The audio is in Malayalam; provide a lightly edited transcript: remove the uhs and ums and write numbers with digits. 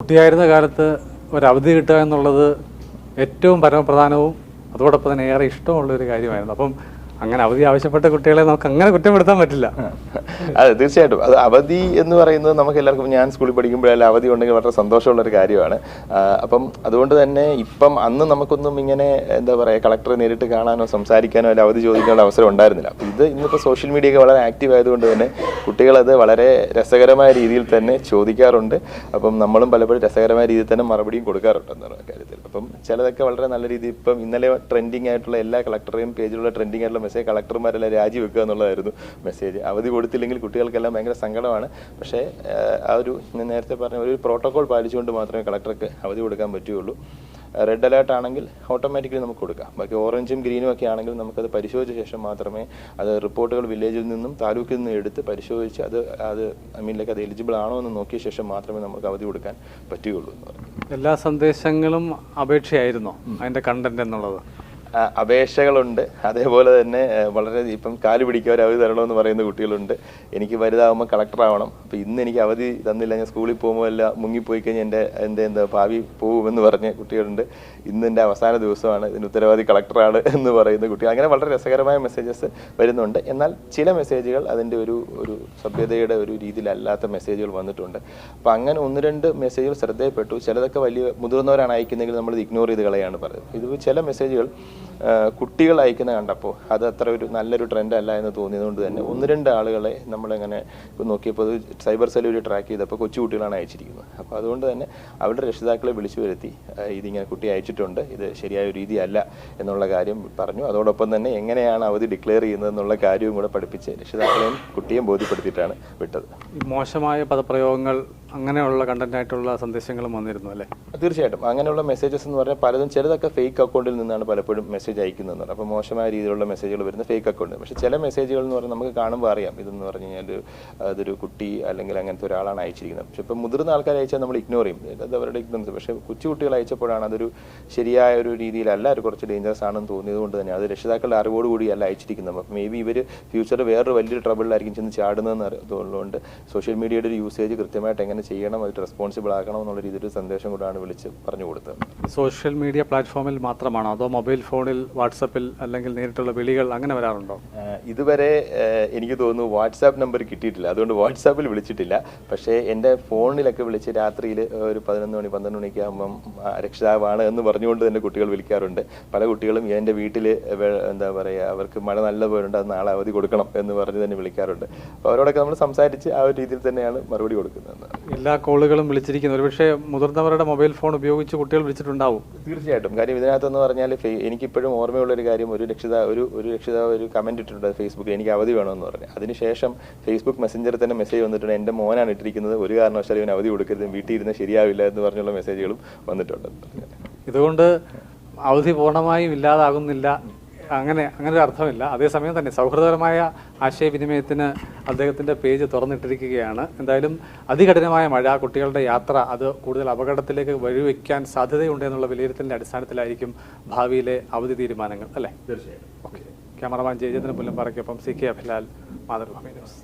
കുട്ടിയായിരുന്ന കാലത്ത് ഒരവധി കിട്ടുക എന്നുള്ളത് ഏറ്റവും പരമപ്രധാനവും അതോടൊപ്പം തന്നെ ഏറെ ഇഷ്ടമുള്ള ഒരു കാര്യമായിരുന്നു. അപ്പം അങ്ങനെ അവധി ആവശ്യപ്പെട്ട കുട്ടികളെ നമുക്ക് അങ്ങനെ കുറ്റപ്പെടുത്താൻ പറ്റില്ല. അതെ, തീർച്ചയായിട്ടും. അത് അവധി എന്ന് പറയുന്നത് നമുക്ക് എല്ലാവർക്കും, ഞാൻ സ്കൂളിൽ പഠിക്കുമ്പോഴെല്ലാം അവധി ഉണ്ടെങ്കിൽ വളരെ സന്തോഷമുള്ള ഒരു കാര്യമാണ്. അപ്പം അതുകൊണ്ട് തന്നെ ഇപ്പം അന്ന് നമുക്കൊന്നും ഇങ്ങനെ എന്താ പറയുക, കളക്ടറെ നേരിട്ട് കാണാനോ സംസാരിക്കാനോ അല്ല അവധി ചോദിക്കാനുള്ള അവസരം ഉണ്ടായിരുന്നില്ല. അപ്പം ഇത് ഇന്നിപ്പോൾ സോഷ്യൽ മീഡിയ ഒക്കെ വളരെ ആക്റ്റീവ് ആയതുകൊണ്ട് തന്നെ കുട്ടികളത് വളരെ രസകരമായ രീതിയിൽ തന്നെ ചോദിക്കാറുണ്ട്. അപ്പം നമ്മളും പലപ്പോഴും രസകരമായ രീതിയിൽ തന്നെ മറുപടിയും കൊടുക്കാറുണ്ട് എന്നുള്ള കാര്യത്തിൽ. അപ്പം ചിലതൊക്കെ വളരെ നല്ല രീതിയിൽ, ഇപ്പം ഇന്നലെ ട്രെൻഡിങ് ആയിട്ടുള്ള എല്ലാ കളക്ടറേയും പേജിലുള്ള ട്രെൻഡിങ് ആയിട്ടുള്ള മെസ്സേജ്, കളക്ടർമാരെല്ലാം രാജിവെക്കുക എന്നുള്ളതായിരുന്നു മെസ്സേജ്. അവധി കൊടുത്തില്ലെങ്കിൽ കുട്ടികൾക്കെല്ലാം ഭയങ്കര സങ്കടമാണ്. പക്ഷേ ആ ഒരു നേരത്തെ പറഞ്ഞ ഒരു പ്രോട്ടോകോൾ പാലിച്ചുകൊണ്ട് മാത്രമേ കളക്ടർക്ക് അവധി കൊടുക്കാൻ പറ്റുകയുള്ളൂ. റെഡ് അലേർട്ട് ആണെങ്കിൽ ഓട്ടോമാറ്റിക്കലി നമുക്ക് കൊടുക്കാം. ബാക്കി ഓറഞ്ചും ഗ്രീനും ഒക്കെ ആണെങ്കിൽ നമുക്കത് പരിശോധിച്ച ശേഷം മാത്രമേ അത് റിപ്പോർട്ടുകൾ വില്ലേജിൽ നിന്നും താലൂക്കിൽ നിന്നും എടുത്ത് പരിശോധിച്ച് അത് അത് എലിജിബിൾ ആണോ എന്ന് നോക്കിയ ശേഷം മാത്രമേ നമുക്ക് അവധി കൊടുക്കാൻ പറ്റുകയുള്ളൂ എന്ന് പറഞ്ഞു. എല്ലാ സന്ദേശങ്ങളും അപേക്ഷയായിരുന്നോ അതിന്റെ കണ്ടന്റ് എന്നുള്ളത്? അപേക്ഷകളുണ്ട്. അതേപോലെ തന്നെ വളരെ ഇപ്പം കാല് പിടിക്കുക ഒരു അവധി തരണമെന്ന് പറയുന്ന കുട്ടികളുണ്ട്. എനിക്ക് വലുതാകുമ്പോൾ കളക്ടർ ആവണം, അപ്പം ഇന്ന് എനിക്ക് അവധി തന്നില്ല, ഞാൻ സ്കൂളിൽ പോകുമ്പോൾ എല്ലാം മുങ്ങിപ്പോയി കഴിഞ്ഞാൽ എൻ്റെ ഭാവി പോകുമെന്ന് പറഞ്ഞ കുട്ടികളുണ്ട്. ഇന്ന് എൻ്റെ അവസാന ദിവസമാണ്, ഇതിന് ഉത്തരവാദി കളക്ടറാണ് എന്ന് പറയുന്ന കുട്ടികൾ. അങ്ങനെ വളരെ രസകരമായ മെസ്സേജസ് വരുന്നുണ്ട്. എന്നാൽ ചില മെസ്സേജുകൾ അതിൻ്റെ ഒരു സഭ്യതയുടെ ഒരു രീതിയിലല്ലാത്ത മെസ്സേജുകൾ വന്നിട്ടുണ്ട്. അപ്പം അങ്ങനെ ഒന്ന് രണ്ട് മെസ്സേജുകൾ ശ്രദ്ധയിൽപ്പെട്ടു. ചിലതൊക്കെ വലിയ മുതിർന്നവരാണ് അയക്കുന്നെങ്കിൽ നമ്മൾ ഇഗ്നോർ ചെയ്ത് കളയാണ് പറയുന്നത്. ഇത് ചില മെസ്സേജുകൾ കുട്ടികൾ അയക്കുന്ന കണ്ടപ്പോൾ അത് അത്ര ഒരു നല്ലൊരു ട്രെൻഡ് അല്ല എന്ന് തോന്നിയതുകൊണ്ട് തന്നെ ഒന്ന് രണ്ട് ആളുകളെ നമ്മളിങ്ങനെ നോക്കിയപ്പോൾ സൈബർ സെൽ വഴി ട്രാക്ക് ചെയ്തപ്പോൾ കൊച്ചുകുട്ടികളാണ് അയച്ചിരിക്കുന്നത്. അപ്പോൾ അതുകൊണ്ട് തന്നെ അവരുടെ രക്ഷിതാക്കളെ വിളിച്ചു വരുത്തി ഇതിങ്ങനെ കുട്ടി അയച്ചിട്ടുണ്ട്, ഇത് ശരിയായ രീതിയല്ല എന്നുള്ള കാര്യം പറഞ്ഞു. അതോടൊപ്പം തന്നെ എങ്ങനെയാണ് അവധി ഡിക്ലെയർ ചെയ്യുന്നത് എന്നുള്ള കാര്യവും കൂടെ പഠിപ്പിച്ച് രക്ഷിതാക്കളെയും കുട്ടിയെയും ബോധ്യപ്പെടുത്തിയിട്ടാണ് വിട്ടത്. മോശമായ പദപ്രയോഗങ്ങൾ അങ്ങനെയുള്ള കണ്ടന്റായിട്ടുള്ള സന്ദേശങ്ങളും വന്നിരുന്നു അല്ലേ? തീർച്ചയായിട്ടും. അങ്ങനെയുള്ള മെസ്സേജസ് എന്ന് പറഞ്ഞാൽ പലതും ചിലതൊക്കെ ഫേക്ക് അക്കൗണ്ടിൽ നിന്നാണ് പലപ്പോഴും മെസ്സേജ് അയക്കുന്നതെന്ന് പറഞ്ഞാൽ. അപ്പോൾ മോശമായ രീതിയിലുള്ള മെസ്സേജുകൾ വരുന്ന ഫേക്ക് അക്കൗണ്ട്. പക്ഷേ ചില മെസ്സേജുകൾ എന്ന് പറഞ്ഞാൽ നമുക്ക് കാണുമ്പോൾ അറിയാം ഇതെന്ന് പറഞ്ഞു കഴിഞ്ഞാൽ അതൊരു കുട്ടി അല്ലെങ്കിൽ അങ്ങനത്തെ ഒരാളാണ് അയച്ചിരിക്കുന്നത്. പക്ഷേ ഇപ്പം മുതിർന്ന ആൾക്കാർ അയച്ചാൽ നമ്മൾ ഇഗ്നോർ ചെയ്യും, അത് അവരുടെ ഇഗ്നോറൻസ്. പക്ഷേ കൊച്ചുകുട്ടികൾ അയച്ചപ്പോഴാണ് അതൊരു ശരിയായ ഒരു രീതിയിലല്ല, ഒരു കുറച്ച് ഡേഞ്ചറസ് ആണെന്ന് തോന്നിയത് കൊണ്ട് തന്നെ അത് രക്ഷിതാക്കളുടെ അറിവോടുകൂടിയല്ല അയച്ചിരിക്കുന്നത്. അപ്പോൾ മേ ബി ഇവർ ഫ്യൂച്ചർ വേറൊരു വലിയൊരു ട്രബിളിലായിരിക്കും ചെന്ന് ചാടുന്നതെന്ന് തോന്നുന്നതുകൊണ്ട് സോഷ്യൽ മീഡിയയുടെ ഒരു യൂസേജ് കൃത്യമായിട്ട് എങ്ങനെ ചെയ്യണം, അത് റെസ്പോൺസിബിൾ ആക്കണം എന്നുള്ള രീതിയിൽ സന്ദേശം കൂടാണ് വിളിച്ച് പറഞ്ഞു കൊടുത്തത്. സോഷ്യൽ മീഡിയ പ്ലാറ്റ്ഫോമിൽ മാത്രമാണോ അതോ മൊബൈൽ ഫോണിൽ, വാട്സപ്പിൽ അല്ലെങ്കിൽ നേരിട്ടുള്ള വിളികൾ അങ്ങനെ വരാറുണ്ടോ? ഇതുവരെ എനിക്ക് തോന്നുന്നു വാട്സാപ്പ് നമ്പർ കിട്ടിയിട്ടില്ല, അതുകൊണ്ട് വാട്സാപ്പിൽ വിളിച്ചിട്ടില്ല. പക്ഷേ എൻ്റെ ഫോണിലൊക്കെ വിളിച്ച് രാത്രിയിൽ ഒരു 11 മണി 12 മണിക്ക് ആകുമ്പം രക്ഷിതാവാണ് എന്ന് പറഞ്ഞുകൊണ്ട് തന്നെ കുട്ടികൾ വിളിക്കാറുണ്ട്. പല കുട്ടികളും എൻ്റെ വീട്ടിൽ എന്താ പറയുക, അവർക്ക് മഴ നല്ല പോലുണ്ട്, അത് നാളെ അവധി കൊടുക്കണം എന്ന് പറഞ്ഞ് തന്നെ വിളിക്കാറുണ്ട്. അപ്പോൾ അവരോടൊക്കെ നമ്മൾ സംസാരിച്ച് ആ ഒരു രീതിയിൽ തന്നെയാണ് മറുപടി കൊടുക്കുന്നത്. എല്ലാ കോളുകളും വിളിച്ചിരിക്കുന്നു. ഒരുപക്ഷെ മുതിർന്നവരുടെ മൊബൈൽ ഫോൺ ഉപയോഗിച്ച് കുട്ടികൾ വിളിച്ചിട്ടുണ്ടാവും. തീർച്ചയായിട്ടും. കാര്യം ഇതിനകത്തെന്ന് പറഞ്ഞാൽ എനിക്കിപ്പോഴും ഓർമ്മയുള്ളൊരു കാര്യം, ഒരു രക്ഷിതാവ് ഒരു കമൻറ്റ് ഇട്ടിട്ടുണ്ട് ഫേസ്ബുക്കിൽ, എനിക്ക് അവധി വേണമെന്ന് പറഞ്ഞു. അതിനുശേഷം ഫേസ്ബുക്ക് മെസ്സഞ്ചറിൽ തന്നെ മെസ്സേജ് വന്നിട്ടുണ്ട്, എൻ്റെ മോനാണ് ഇട്ടിരിക്കുന്നത്, ഒരു കാരണവശാലും ഇവന് അവധി കൊടുക്കരുത്, വീട്ടിൽ ഇരുന്ന് ശരിയാവില്ല എന്ന് പറഞ്ഞുള്ള മെസ്സേജുകളും വന്നിട്ടുണ്ട്. ഇതുകൊണ്ട് അവധി പൂർണ്ണമായും ഇല്ലാതാകുന്നില്ല, അങ്ങനെ ഒരു അർത്ഥമില്ല. അതേസമയം തന്നെ സൗഹൃദപരമായ ആശയവിനിമയത്തിന് അദ്ദേഹത്തിൻ്റെ പേജ് തുറന്നിട്ടിരിക്കുകയാണ്. എന്തായാലും അതികഠിനമായ മഴ, കുട്ടികളുടെ യാത്ര, അത് കൂടുതൽ അപകടത്തിലേക്ക് വഴിവെക്കാൻ സാധ്യതയുണ്ട് എന്നുള്ള വിലയിരുത്തലിൻ്റെ അടിസ്ഥാനത്തിലായിരിക്കും ഭാവിയിലെ അവധി തീരുമാനങ്ങൾ അല്ലേ? തീർച്ചയായും. ഓക്കെ. ക്യാമറമാൻ ജയചന്ദ്രൻ പുല്ലമ്പാറയ്ക്കൊപ്പം CK അഭിലാൽ, മാതൃഭൂമി ന്യൂസ്.